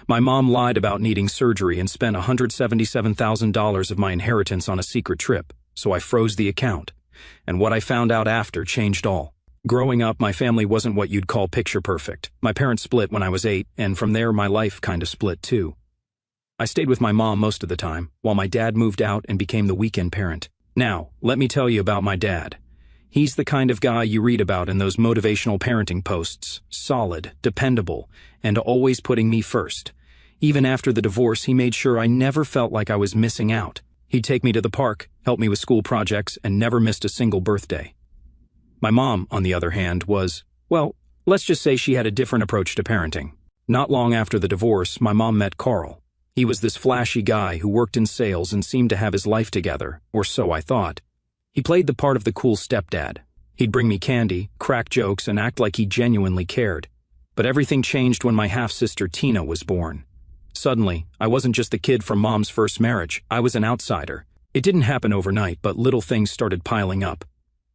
My mom lied about needing surgery and spent $177,000 of my inheritance on a secret trip, so I froze the account. And what I found out after changed all. Growing up, my family wasn't what you'd call picture perfect. My parents split when I was 8, and from there my life kinda split too. I stayed with my mom most of the time, while my dad moved out and became the weekend parent. Now, let me tell you about my dad. He's the kind of guy you read about in those motivational parenting posts. Solid, dependable, and always putting me first. Even after the divorce, he made sure I never felt like I was missing out. He'd take me to the park, help me with school projects, and never missed a single birthday. My mom, on the other hand, was, well, let's just say she had a different approach to parenting. Not long after the divorce, my mom met Carl. He was this flashy guy who worked in sales and seemed to have his life together, or so I thought. He played the part of the cool stepdad. He'd bring me candy, crack jokes, and act like he genuinely cared. But everything changed when my half-sister Tina was born. Suddenly, I wasn't just the kid from Mom's first marriage, I was an outsider. It didn't happen overnight, but little things started piling up.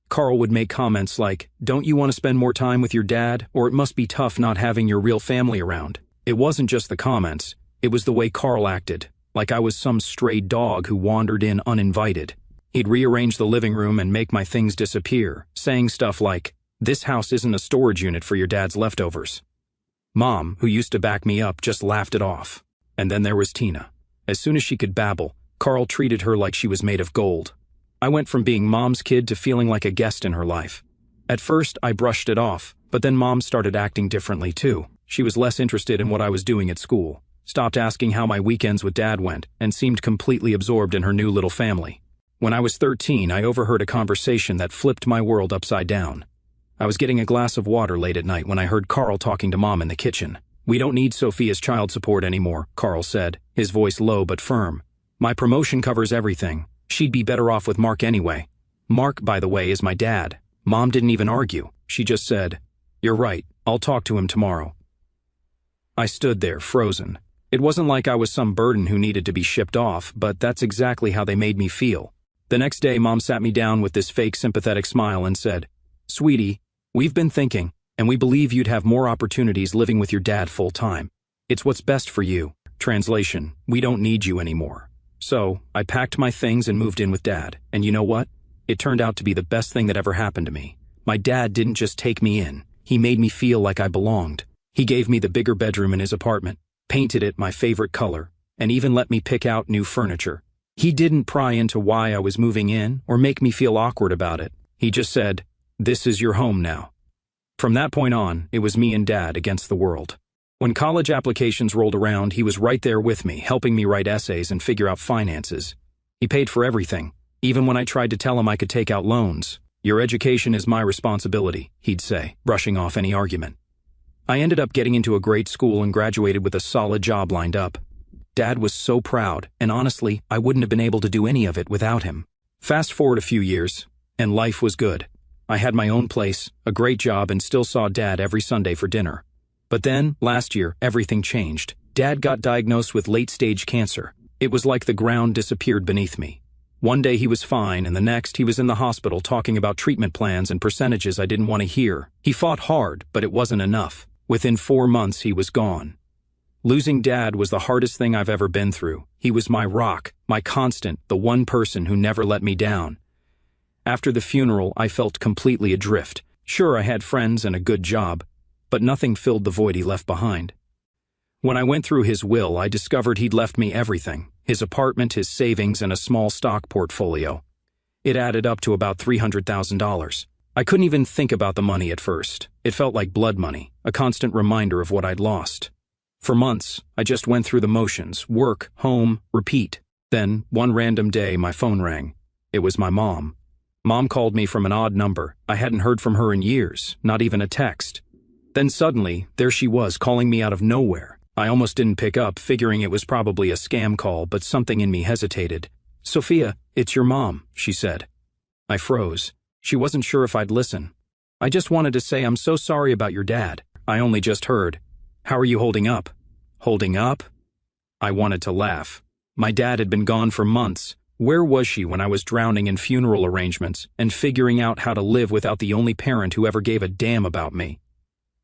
Carl would make comments like, "Don't you want to spend more time with your dad? Or it must be tough not having your real family around." It wasn't just the comments, it was the way Carl acted, like I was some stray dog who wandered in uninvited. He'd rearrange the living room and make my things disappear, saying stuff like, "This house isn't a storage unit for your dad's leftovers." Mom, who used to back me up, just laughed it off. And then there was Tina. As soon as she could babble, Carl treated her like she was made of gold. I went from being Mom's kid to feeling like a guest in her life. At first, I brushed it off, but then Mom started acting differently too. She was less interested in what I was doing at school, stopped asking how my weekends with Dad went, and seemed completely absorbed in her new little family. When I was 13, I overheard a conversation that flipped my world upside down. I was getting a glass of water late at night when I heard Carl talking to Mom in the kitchen. "We don't need Sophia's child support anymore," Carl said, his voice low but firm. "My promotion covers everything. She'd be better off with Mark anyway." Mark, by the way, is my dad. Mom didn't even argue. She just said, "You're right, I'll talk to him tomorrow." I stood there, frozen. It wasn't like I was some burden who needed to be shipped off, but that's exactly how they made me feel. The next day, Mom sat me down with this fake sympathetic smile and said, "Sweetie, we've been thinking, and we believe you'd have more opportunities living with your dad full-time. It's what's best for you." Translation, we don't need you anymore. So, I packed my things and moved in with Dad, and you know what? It turned out to be the best thing that ever happened to me. My dad didn't just take me in, he made me feel like I belonged. He gave me the bigger bedroom in his apartment, painted it my favorite color, and even let me pick out new furniture. He didn't pry into why I was moving in or make me feel awkward about it. He just said, "This is your home now." From that point on, it was me and Dad against the world. When college applications rolled around, he was right there with me, helping me write essays and figure out finances. He paid for everything, even when I tried to tell him I could take out loans. "Your education is my responsibility," he'd say, brushing off any argument. I ended up getting into a great school and graduated with a solid job lined up. Dad was so proud, and honestly, I wouldn't have been able to do any of it without him. Fast forward a few years, and life was good. I had my own place, a great job, and still saw Dad every Sunday for dinner. But then, last year, everything changed. Dad got diagnosed with late-stage cancer. It was like the ground disappeared beneath me. One day he was fine, and the next he was in the hospital talking about treatment plans and percentages I didn't want to hear. He fought hard, but it wasn't enough. Within 4 months, he was gone. Losing Dad was the hardest thing I've ever been through. He was my rock, my constant, the one person who never let me down. After the funeral, I felt completely adrift. Sure, I had friends and a good job, but nothing filled the void he left behind. When I went through his will, I discovered he'd left me everything: his apartment, his savings, and a small stock portfolio. It added up to about $300,000. I couldn't even think about the money at first. It felt like blood money, a constant reminder of what I'd lost. For months, I just went through the motions: work, home, repeat. Then, one random day, my phone rang. It was my mom. Mom called me from an odd number. I hadn't heard from her in years, not even a text. Then suddenly, there she was, calling me out of nowhere. I almost didn't pick up, figuring it was probably a scam call, but something in me hesitated. "Sophia, it's your mom," she said. I froze. She wasn't sure if I'd listen. "I just wanted to say I'm so sorry about your dad." I only just heard, "How are you holding up?" Holding up? I wanted to laugh. My dad had been gone for months. Where was she when I was drowning in funeral arrangements and figuring out how to live without the only parent who ever gave a damn about me?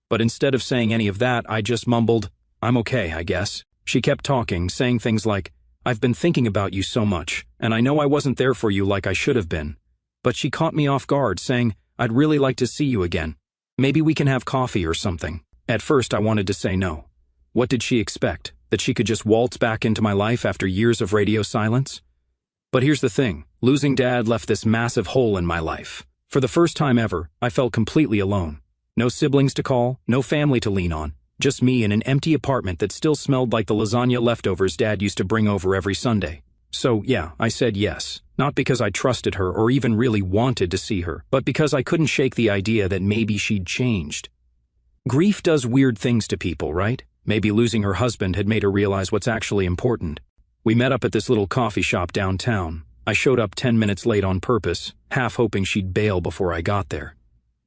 But instead of saying any of that, I just mumbled, "I'm okay, I guess." She kept talking, saying things like, "I've been thinking about you so much, and I know I wasn't there for you like I should have been." But she caught me off guard, saying, "I'd really like to see you again. Maybe we can have coffee or something." At first I wanted to say no. What did she expect? That she could just waltz back into my life after years of radio silence? But here's the thing, losing Dad left this massive hole in my life. For the first time ever, I felt completely alone. No siblings to call, no family to lean on, just me in an empty apartment that still smelled like the lasagna leftovers Dad used to bring over every Sunday. So yeah, I said yes, not because I trusted her or even really wanted to see her, but because I couldn't shake the idea that maybe she'd changed. Grief does weird things to people, right? Maybe losing her husband had made her realize what's actually important. We met up at this little coffee shop downtown. I showed up 10 minutes late on purpose, half hoping she'd bail before I got there.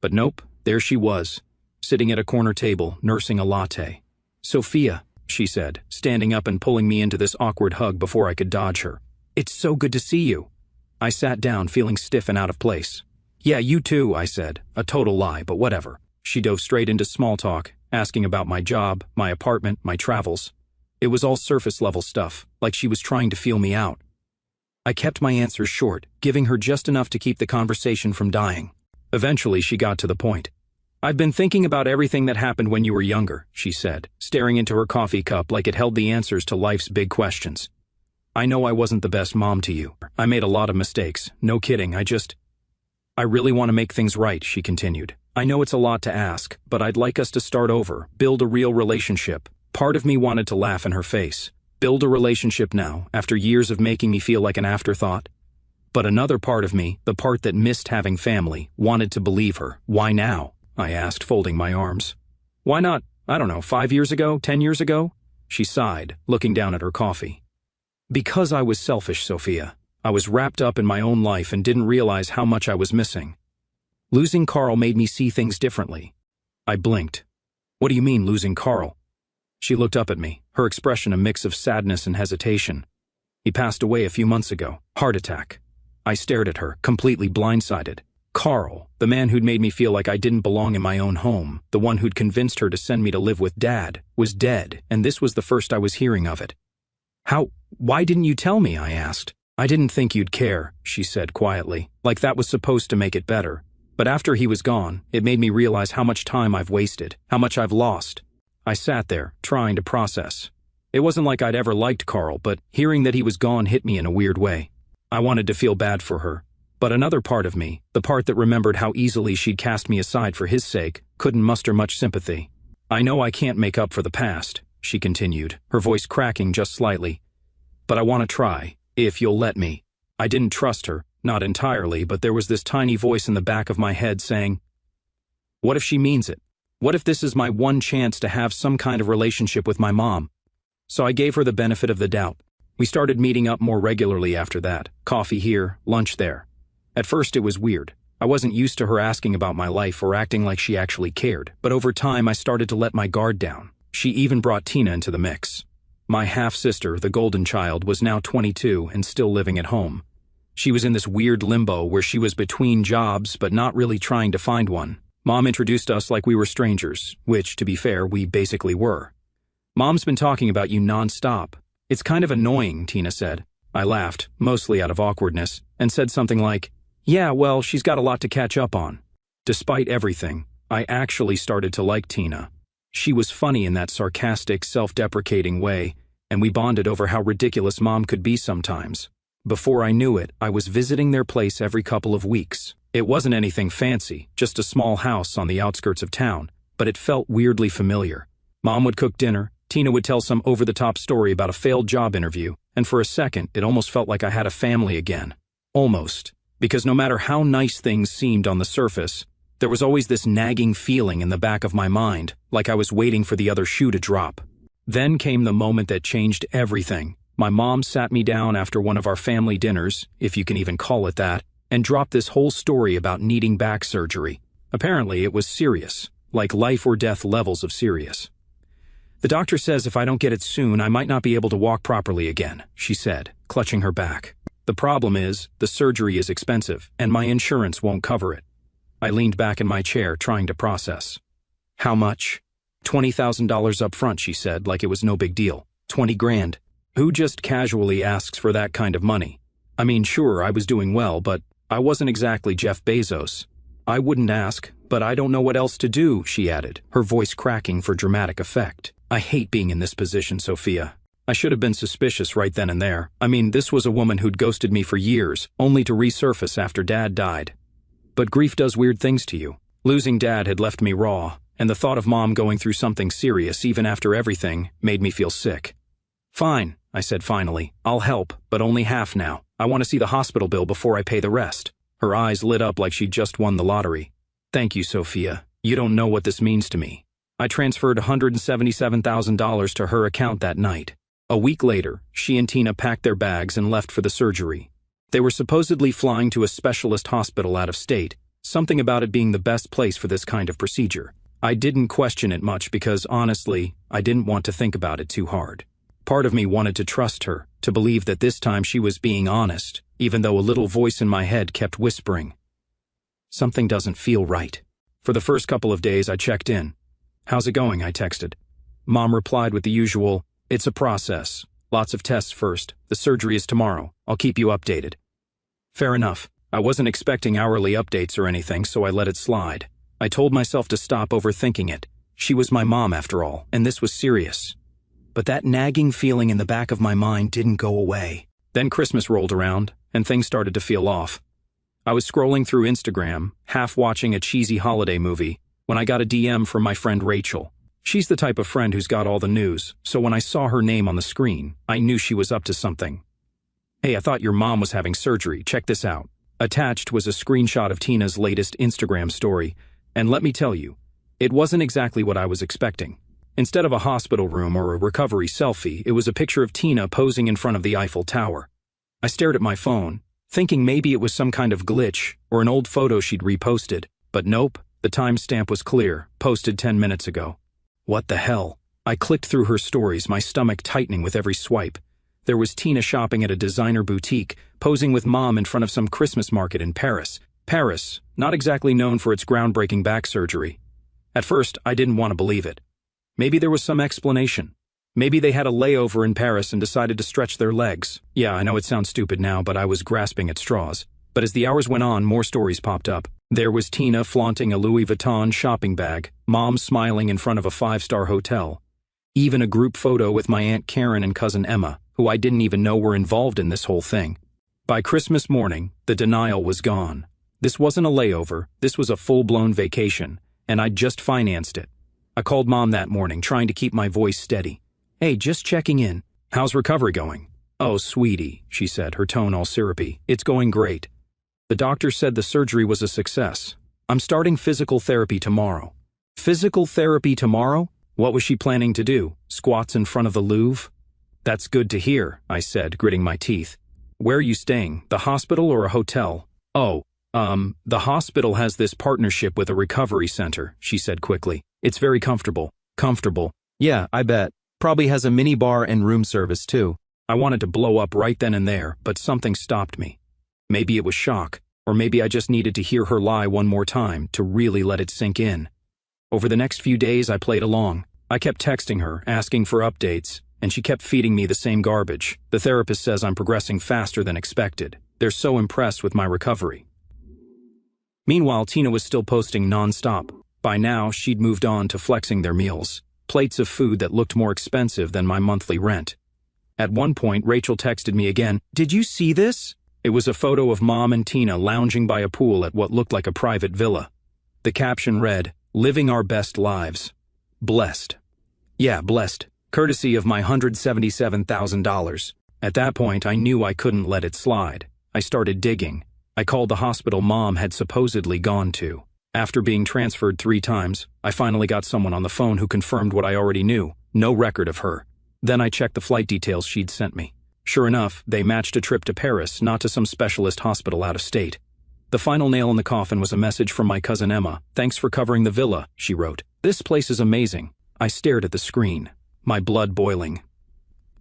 But nope, there she was, sitting at a corner table, nursing a latte. "Sophia," she said, standing up and pulling me into this awkward hug before I could dodge her. "It's so good to see you." I sat down, feeling stiff and out of place. "Yeah, you too," I said, a total lie, but whatever. She dove straight into small talk, asking about my job, my apartment, my travels. It was all surface-level stuff, like she was trying to feel me out. I kept my answers short, giving her just enough to keep the conversation from dying. Eventually, she got to the point. "I've been thinking about everything that happened when you were younger," she said, staring into her coffee cup like it held the answers to life's big questions. "I know I wasn't the best mom to you. I made a lot of mistakes. No kidding, I really want to make things right," she continued. "I know it's a lot to ask, but I'd like us to start over, build a real relationship." Part of me wanted to laugh in her face. Build a relationship now, after years of making me feel like an afterthought? But another part of me, the part that missed having family, wanted to believe her. "Why now?" I asked, folding my arms. "Why not, 5 years ago, 10 years ago?" She sighed, looking down at her coffee. "Because I was selfish, Sophia. I was wrapped up in my own life and didn't realize how much I was missing. Losing Carl made me see things differently." I blinked. "What do you mean, losing Carl?" She looked up at me, her expression a mix of sadness and hesitation. "He passed away a few months ago. Heart attack." I stared at her, completely blindsided. Carl, the man who'd made me feel like I didn't belong in my own home, the one who'd convinced her to send me to live with Dad, was dead, and this was the first I was hearing of it. Why didn't you tell me?" I asked. "I didn't think you'd care," she said quietly, like that was supposed to make it better. "But after he was gone, it made me realize how much time I've wasted, how much I've lost." I sat there, trying to process. It wasn't like I'd ever liked Carl, but hearing that he was gone hit me in a weird way. I wanted to feel bad for her. But another part of me, the part that remembered how easily she'd cast me aside for his sake, couldn't muster much sympathy. "I know I can't make up for the past," she continued, her voice cracking just slightly. "But I want to try, if you'll let me." I didn't trust her, not entirely, but there was this tiny voice in the back of my head saying, "What if she means it? What if this is my one chance to have some kind of relationship with my mom?" So I gave her the benefit of the doubt. We started meeting up more regularly after that, coffee here, lunch there. At first it was weird. I wasn't used to her asking about my life or acting like she actually cared, but over time I started to let my guard down. She even brought Tina into the mix. My half-sister, the golden child, was now 22 and still living at home. She was in this weird limbo where she was between jobs but not really trying to find one. Mom introduced us like we were strangers, which, to be fair, we basically were. "Mom's been talking about you non-stop. It's kind of annoying," Tina said. I laughed, mostly out of awkwardness, and said something like, "Yeah, well, she's got a lot to catch up on." Despite everything, I actually started to like Tina. She was funny in that sarcastic, self-deprecating way, and we bonded over how ridiculous Mom could be sometimes. Before I knew it, I was visiting their place every couple of weeks. It wasn't anything fancy, just a small house on the outskirts of town, but it felt weirdly familiar. Mom would cook dinner, Tina would tell some over-the-top story about a failed job interview, and for a second, it almost felt like I had a family again. Almost. Because no matter how nice things seemed on the surface, there was always this nagging feeling in the back of my mind, like I was waiting for the other shoe to drop. Then came the moment that changed everything. My mom sat me down after one of our family dinners, if you can even call it that, and dropped this whole story about needing back surgery. Apparently it was serious, like life or death levels of serious. "The doctor says if I don't get it soon, I might not be able to walk properly again," she said, clutching her back. "The problem is, the surgery is expensive, and my insurance won't cover it." I leaned back in my chair, trying to process. "How much?" $20,000 up front, she said, like it was no big deal. 20 grand. Who just casually asks for that kind of money? I mean, sure, I was doing well, but I wasn't exactly Jeff Bezos. I wouldn't ask, but I don't know what else to do, she added, her voice cracking for dramatic effect. I hate being in this position, Sophia. I should have been suspicious right then and there. I mean, this was a woman who'd ghosted me for years, only to resurface after Dad died. But grief does weird things to you. Losing Dad had left me raw, and the thought of Mom going through something serious even after everything made me feel sick. Fine, I said finally. I'll help, but only half now. I want to see the hospital bill before I pay the rest. Her eyes lit up like she'd just won the lottery. Thank you, Sophia. You don't know what this means to me. I transferred $177,000 to her account that night. A week later, she and Tina packed their bags and left for the surgery. They were supposedly flying to a specialist hospital out of state, something about it being the best place for this kind of procedure. I didn't question it much because, honestly, I didn't want to think about it too hard. Part of me wanted to trust her, to believe that this time she was being honest, even though a little voice in my head kept whispering. Something doesn't feel right. For the first couple of days, I checked in. How's it going? I texted. Mom replied with the usual, it's a process. Lots of tests first. The surgery is tomorrow. I'll keep you updated. Fair enough. I wasn't expecting hourly updates or anything, so I let it slide. I told myself to stop overthinking it. She was my mom after all, and this was serious. But that nagging feeling in the back of my mind didn't go away. Then Christmas rolled around, and things started to feel off. I was scrolling through Instagram, half watching a cheesy holiday movie, when I got a DM from my friend Rachel. She's the type of friend who's got all the news, so when I saw her name on the screen, I knew she was up to something. Hey, I thought your mom was having surgery. Check this out. Attached was a screenshot of Tina's latest Instagram story, and let me tell you, it wasn't exactly what I was expecting. Instead of a hospital room or a recovery selfie, it was a picture of Tina posing in front of the Eiffel Tower. I stared at my phone, thinking maybe it was some kind of glitch or an old photo she'd reposted, but nope, the timestamp was clear, posted 10 minutes ago. What the hell? I clicked through her stories, my stomach tightening with every swipe. There was Tina shopping at a designer boutique, posing with Mom in front of some Christmas market in Paris. Paris, not exactly known for its groundbreaking back surgery. At first, I didn't want to believe it. Maybe there was some explanation. Maybe they had a layover in Paris and decided to stretch their legs. Yeah, I know it sounds stupid now, but I was grasping at straws. But as the hours went on, more stories popped up. There was Tina flaunting a Louis Vuitton shopping bag, Mom smiling in front of a 5-star hotel. Even a group photo with my Aunt Karen and cousin Emma, who I didn't even know were involved in this whole thing. By Christmas morning, the denial was gone. This wasn't a layover, this was a full-blown vacation, and I'd just financed it. I called Mom that morning, trying to keep my voice steady. Hey, just checking in. How's recovery going? Oh, sweetie, she said, her tone all syrupy. It's going great. The doctor said the surgery was a success. I'm starting physical therapy tomorrow. Physical therapy tomorrow? What was she planning to do? Squats in front of the Louvre? That's good to hear, I said, gritting my teeth. Where are you staying? The hospital or a hotel? Oh, the hospital has this partnership with a recovery center, she said quickly. It's very comfortable. Comfortable. Yeah, I bet. Probably has a mini bar and room service too. I wanted to blow up right then and there, but something stopped me. Maybe it was shock, or maybe I just needed to hear her lie one more time to really let it sink in. Over the next few days, I played along. I kept texting her, asking for updates, and she kept feeding me the same garbage. The therapist says I'm progressing faster than expected. They're so impressed with my recovery. Meanwhile, Tina was still posting non-stop. By now, she'd moved on to flexing their meals, plates of food that looked more expensive than my monthly rent. At one point, Rachel texted me again, "Did you see this?" It was a photo of Mom and Tina lounging by a pool at what looked like a private villa. The caption read, "Living our best lives. Blessed." Yeah, blessed. Courtesy of my $177,000. At that point, I knew I couldn't let it slide. I started digging. I called the hospital Mom had supposedly gone to. After being transferred 3 times, I finally got someone on the phone who confirmed what I already knew. No record of her. Then I checked the flight details she'd sent me. Sure enough, they matched a trip to Paris, not to some specialist hospital out of state. The final nail in the coffin was a message from my cousin Emma. "Thanks for covering the villa," she wrote. "This place is amazing." I stared at the screen, my blood boiling.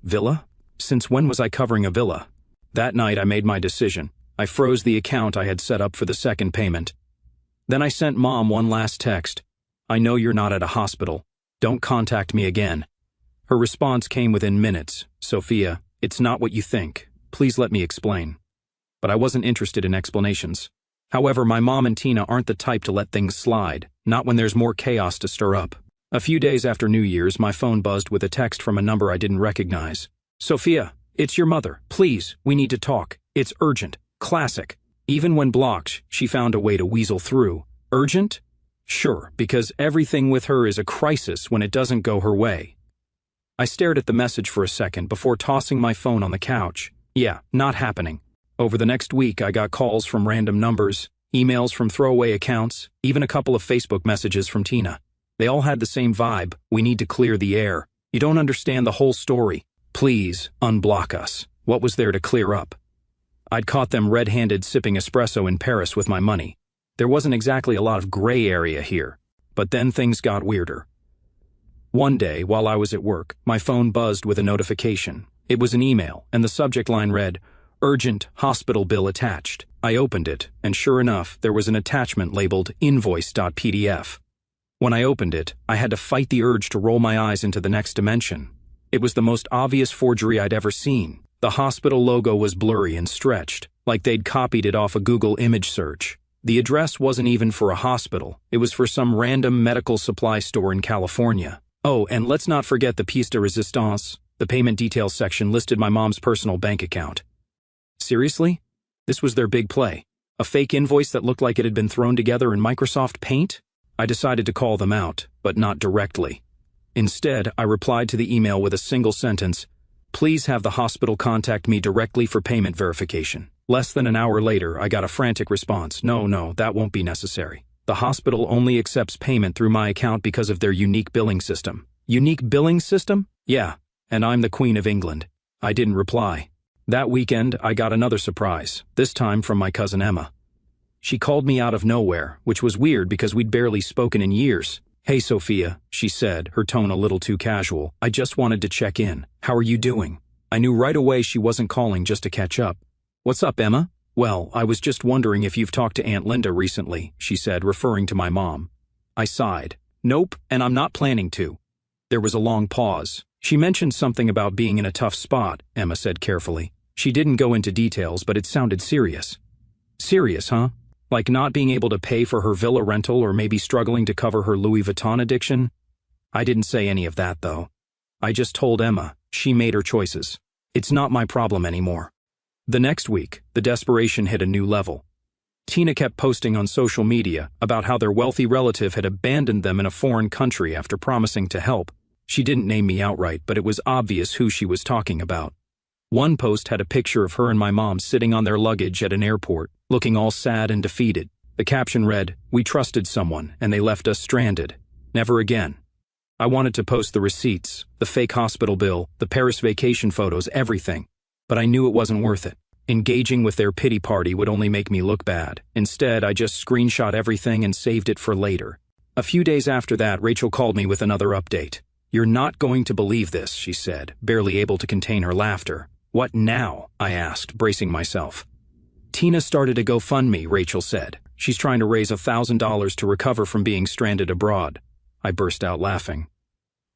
Villa? Since when was I covering a villa? That night I made my decision. I froze the account I had set up for the second payment. Then I sent Mom one last text. "I know you're not at a hospital. Don't contact me again." Her response came within minutes. Sophia, it's not what you think. Please let me explain. But I wasn't interested in explanations. However, my mom and Tina aren't the type to let things slide, not when there's more chaos to stir up. A few days after New Year's, my phone buzzed with a text from a number I didn't recognize. Sophia, it's your mother. Please, we need to talk. It's urgent. Classic. Even when blocked, she found a way to weasel through. Urgent? Sure, because everything with her is a crisis when it doesn't go her way. I stared at the message for a second before tossing my phone on the couch. Yeah, not happening. Over the next week, I got calls from random numbers, emails from throwaway accounts, even a couple of Facebook messages from Tina. They all had the same vibe. We need to clear the air. You don't understand the whole story. Please, unblock us. What was there to clear up? I'd caught them red-handed sipping espresso in Paris with my money. There wasn't exactly a lot of gray area here. But then things got weirder. One day, while I was at work, my phone buzzed with a notification. It was an email, and the subject line read, "Urgent hospital bill attached." I opened it, and sure enough, there was an attachment labeled invoice.pdf. When I opened it, I had to fight the urge to roll my eyes into the next dimension. It was the most obvious forgery I'd ever seen. The hospital logo was blurry and stretched, like they'd copied it off a Google image search. The address wasn't even for a hospital. It was for some random medical supply store in California. Oh, and let's not forget the pièce de résistance. The payment details section listed my mom's personal bank account. Seriously? This was their big play. A fake invoice that looked like it had been thrown together in Microsoft Paint? I decided to call them out, but not directly. Instead, I replied to the email with a single sentence, "Please have the hospital contact me directly for payment verification." Less than an hour later, I got a frantic response. No, that won't be necessary. The hospital only accepts payment through my account because of their unique billing system. Unique billing system? Yeah, and I'm the Queen of England. I didn't reply. That weekend, I got another surprise, this time from my cousin Emma. She called me out of nowhere, which was weird because we'd barely spoken in years. "Hey Sophia," she said, her tone a little too casual. "I just wanted to check in. How are you doing?" I knew right away she wasn't calling just to catch up. "What's up, Emma?" "Well, I was just wondering if you've talked to Aunt Linda recently," she said, referring to my mom. I sighed. "Nope, and I'm not planning to." There was a long pause. "She mentioned something about being in a tough spot," Emma said carefully. She didn't go into details, but it sounded serious. Serious, huh? Like not being able to pay for her villa rental or maybe struggling to cover her Louis Vuitton addiction? I didn't say any of that, though. I just told Emma she made her choices. It's not my problem anymore. The next week, the desperation hit a new level. Tina kept posting on social media about how their wealthy relative had abandoned them in a foreign country after promising to help. She didn't name me outright, but it was obvious who she was talking about. One post had a picture of her and my mom sitting on their luggage at an airport, looking all sad and defeated. The caption read, "We trusted someone, and they left us stranded. Never again." I wanted to post the receipts, the fake hospital bill, the Paris vacation photos, everything. But I knew it wasn't worth it. Engaging with their pity party would only make me look bad. Instead, I just screenshot everything and saved it for later. A few days after that, Rachel called me with another update. "You're not going to believe this," she said, barely able to contain her laughter. "What now?" I asked, bracing myself. "Tina started a GoFundMe," Rachel said. "She's trying to raise $1,000 to recover from being stranded abroad." I burst out laughing.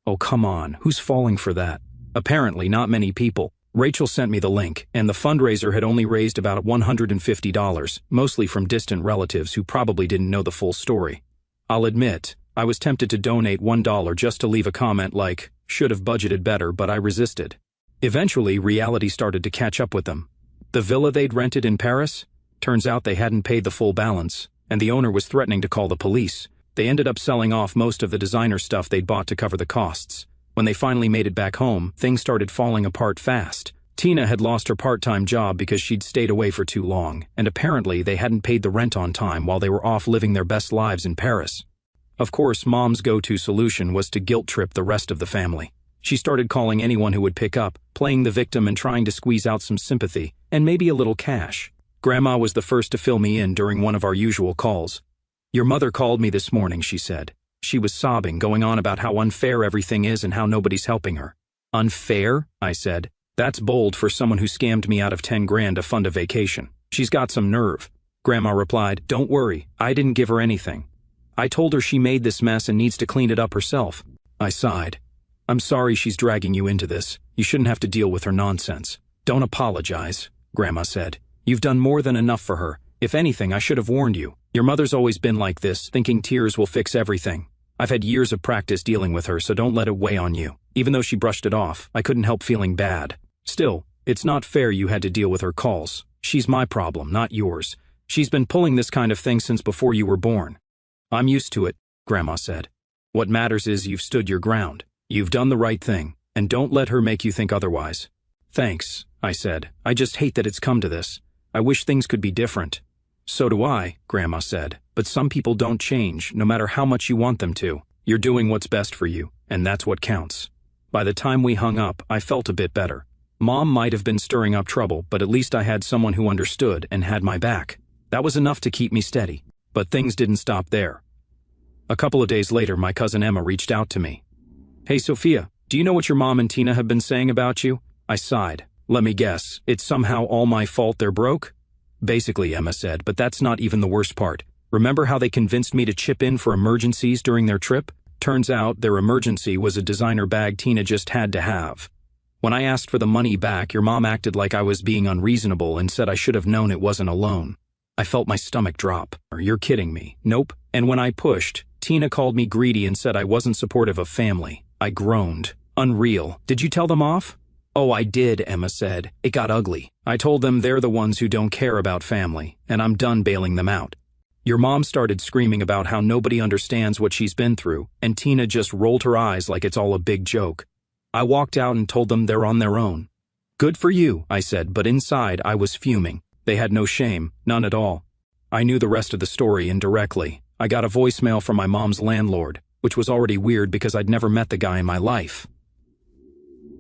"Oh, come on, who's falling for that?" Apparently not many people. Rachel sent me the link, and the fundraiser had only raised about $150, mostly from distant relatives who probably didn't know the full story. I'll admit, I was tempted to donate $1 just to leave a comment like, "Should have budgeted better," but I resisted. Eventually, reality started to catch up with them. The villa they'd rented in Paris? Turns out they hadn't paid the full balance, and the owner was threatening to call the police. They ended up selling off most of the designer stuff they'd bought to cover the costs. When they finally made it back home, things started falling apart fast. Tina had lost her part-time job because she'd stayed away for too long, and apparently they hadn't paid the rent on time while they were off living their best lives in Paris. Of course, Mom's go-to solution was to guilt-trip the rest of the family. She started calling anyone who would pick up, playing the victim and trying to squeeze out some sympathy, and maybe a little cash. Grandma was the first to fill me in during one of our usual calls. "Your mother called me this morning," she said. She was sobbing, going on about how unfair everything is and how nobody's helping her. "Unfair?" I said. "That's bold for someone who scammed me out of 10 grand to fund a vacation. She's got some nerve." Grandma replied, "Don't worry, I didn't give her anything. I told her she made this mess and needs to clean it up herself." I sighed. I'm sorry she's dragging you into this. You shouldn't have to deal with her nonsense. Don't apologize, Grandma said. You've done more than enough for her. If anything, I should have warned you. Your mother's always been like this, thinking tears will fix everything. I've had years of practice dealing with her, so don't let it weigh on you. Even though she brushed it off, I couldn't help feeling bad. Still, it's not fair you had to deal with her calls. She's my problem, not yours. She's been pulling this kind of thing since before you were born. I'm used to it, Grandma said. What matters is you've stood your ground. You've done the right thing, and don't let her make you think otherwise. Thanks, I said. I just hate that it's come to this. I wish things could be different. So do I, Grandma said, but some people don't change, no matter how much you want them to. You're doing what's best for you, and that's what counts. By the time we hung up, I felt a bit better. Mom might have been stirring up trouble, but at least I had someone who understood and had my back. That was enough to keep me steady. But things didn't stop there. A couple of days later, my cousin Emma reached out to me. Hey Sophia, do you know what your mom and Tina have been saying about you? I sighed. Let me guess, it's somehow all my fault they're broke? Basically, Emma said, but that's not even the worst part. Remember how they convinced me to chip in for emergencies during their trip? Turns out their emergency was a designer bag Tina just had to have. When I asked for the money back, your mom acted like I was being unreasonable and said I should have known it wasn't a loan. I felt my stomach drop. You're kidding me. Nope. And when I pushed, Tina called me greedy and said I wasn't supportive of family. I groaned. Unreal. Did you tell them off? Oh, I did, Emma said. It got ugly. I told them they're the ones who don't care about family, and I'm done bailing them out. Your mom started screaming about how nobody understands what she's been through, and Tina just rolled her eyes like it's all a big joke. I walked out and told them they're on their own. Good for you, I said, but inside I was fuming. They had no shame, none at all. I knew the rest of the story indirectly. I got a voicemail from my mom's landlord, which was already weird because I'd never met the guy in my life.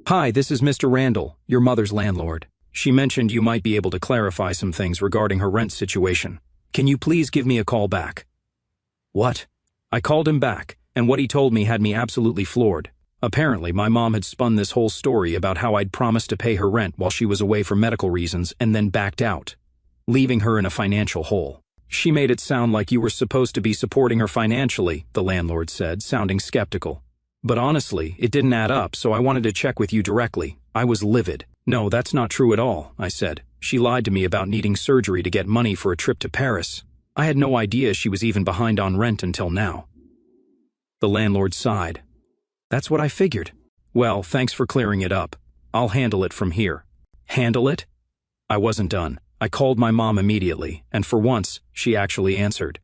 Hi, this is Mr. Randall, your mother's landlord. She mentioned you might be able to clarify some things regarding her rent situation. Can you please give me a call back? What? I called him back, and what he told me had me absolutely floored. Apparently, my mom had spun this whole story about how I'd promised to pay her rent while she was away for medical reasons and then backed out, leaving her in a financial hole. She made it sound like you were supposed to be supporting her financially, the landlord said, sounding skeptical. But honestly, it didn't add up, so I wanted to check with you directly. I was livid. No, that's not true at all, I said. She lied to me about needing surgery to get money for a trip to Paris. I had no idea she was even behind on rent until now. The landlord sighed. That's what I figured. Well, thanks for clearing it up. I'll handle it from here. Handle it? I wasn't done. I called my mom immediately, and for once, she actually answered.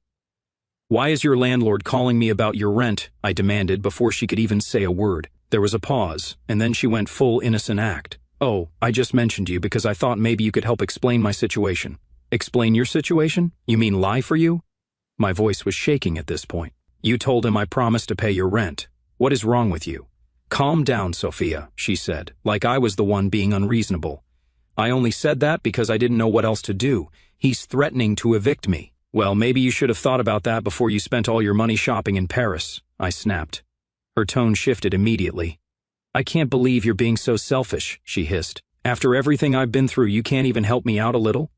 Why is your landlord calling me about your rent? I demanded before she could even say a word. There was a pause, and then she went full innocent act. Oh, I just mentioned you because I thought maybe you could help explain my situation. Explain your situation? You mean lie for you? My voice was shaking at this point. You told him I promised to pay your rent. What is wrong with you? Calm down, Sophia, she said, like I was the one being unreasonable. I only said that because I didn't know what else to do. He's threatening to evict me. Well, maybe you should have thought about that before you spent all your money shopping in Paris, I snapped. Her tone shifted immediately. I can't believe you're being so selfish, she hissed. After everything I've been through, you can't even help me out a little?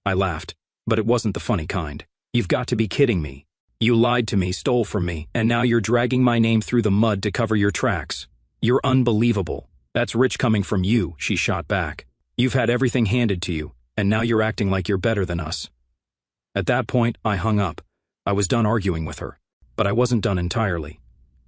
I laughed, but it wasn't the funny kind. You've got to be kidding me. You lied to me, stole from me, and now you're dragging my name through the mud to cover your tracks. You're unbelievable. That's rich coming from you, she shot back. You've had everything handed to you, and now you're acting like you're better than us. At that point, I hung up. I was done arguing with her, but I wasn't done entirely.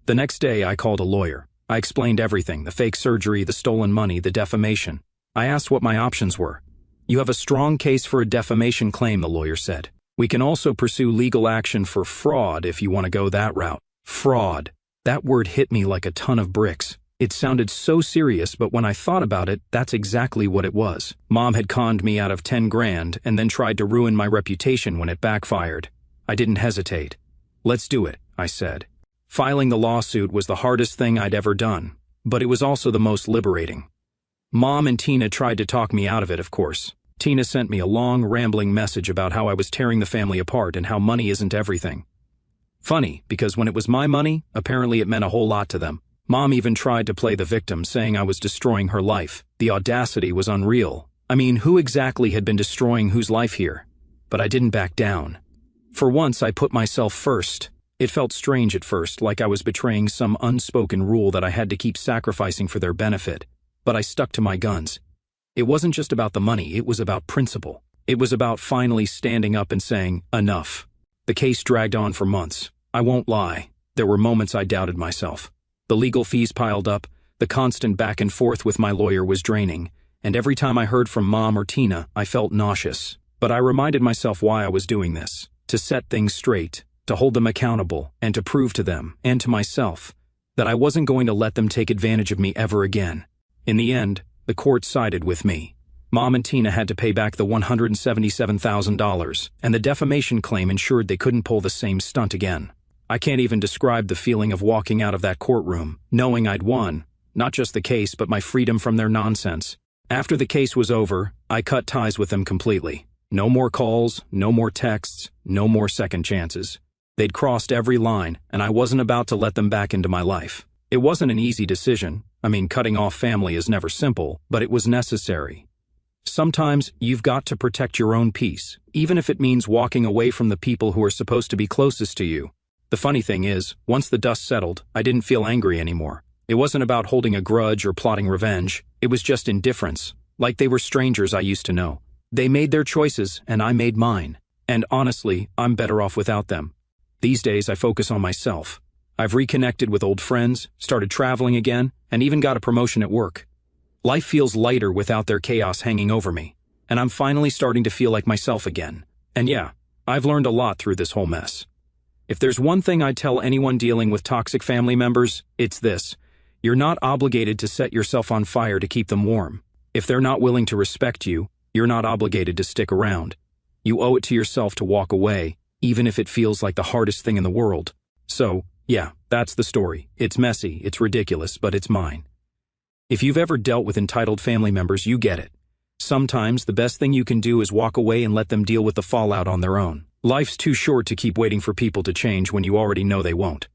The next day, I called a lawyer. I explained everything, the fake surgery, the stolen money, the defamation. I asked what my options were. You have a strong case for a defamation claim, the lawyer said. We can also pursue legal action for fraud if you want to go that route. Fraud. That word hit me like a ton of bricks. It sounded so serious, but when I thought about it, that's exactly what it was. Mom had conned me out of 10 grand and then tried to ruin my reputation when it backfired. I didn't hesitate. Let's do it, I said. Filing the lawsuit was the hardest thing I'd ever done, but it was also the most liberating. Mom and Tina tried to talk me out of it, of course. Tina sent me a long, rambling message about how I was tearing the family apart and how money isn't everything. Funny, because when it was my money, apparently it meant a whole lot to them. Mom even tried to play the victim, saying I was destroying her life. The audacity was unreal. I mean, who exactly had been destroying whose life here? But I didn't back down. For once, I put myself first. It felt strange at first, like I was betraying some unspoken rule that I had to keep sacrificing for their benefit. But I stuck to my guns. It wasn't just about the money, it was about principle. It was about finally standing up and saying, enough. The case dragged on for months. I won't lie. There were moments I doubted myself. The legal fees piled up, the constant back and forth with my lawyer was draining, and every time I heard from Mom or Tina, I felt nauseous. But I reminded myself why I was doing this. To set things straight, to hold them accountable, and to prove to them, and to myself, that I wasn't going to let them take advantage of me ever again. In the end, the court sided with me. Mom and Tina had to pay back the $177,000, and the defamation claim ensured they couldn't pull the same stunt again. I can't even describe the feeling of walking out of that courtroom, knowing I'd won, not just the case but my freedom from their nonsense. After the case was over, I cut ties with them completely. No more calls, no more texts, no more second chances. They'd crossed every line, and I wasn't about to let them back into my life. It wasn't an easy decision. I mean, cutting off family is never simple, but it was necessary. Sometimes you've got to protect your own peace, even if it means walking away from the people who are supposed to be closest to you. The funny thing is, once the dust settled, I didn't feel angry anymore. It wasn't about holding a grudge or plotting revenge. It was just indifference, like they were strangers I used to know. They made their choices, and I made mine. And honestly, I'm better off without them. These days, I focus on myself. I've reconnected with old friends, started traveling again, and even got a promotion at work. Life feels lighter without their chaos hanging over me, and I'm finally starting to feel like myself again. And yeah, I've learned a lot through this whole mess. If there's one thing I'd tell anyone dealing with toxic family members, it's this. You're not obligated to set yourself on fire to keep them warm. If they're not willing to respect you, you're not obligated to stick around. You owe it to yourself to walk away, even if it feels like the hardest thing in the world. So, yeah, that's the story. It's messy, it's ridiculous, but it's mine. If you've ever dealt with entitled family members, you get it. Sometimes the best thing you can do is walk away and let them deal with the fallout on their own. Life's too short to keep waiting for people to change when you already know they won't.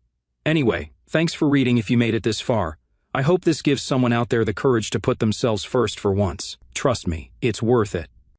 Anyway, thanks for reading if you made it this far. I hope this gives someone out there the courage to put themselves first for once. Trust me, it's worth it.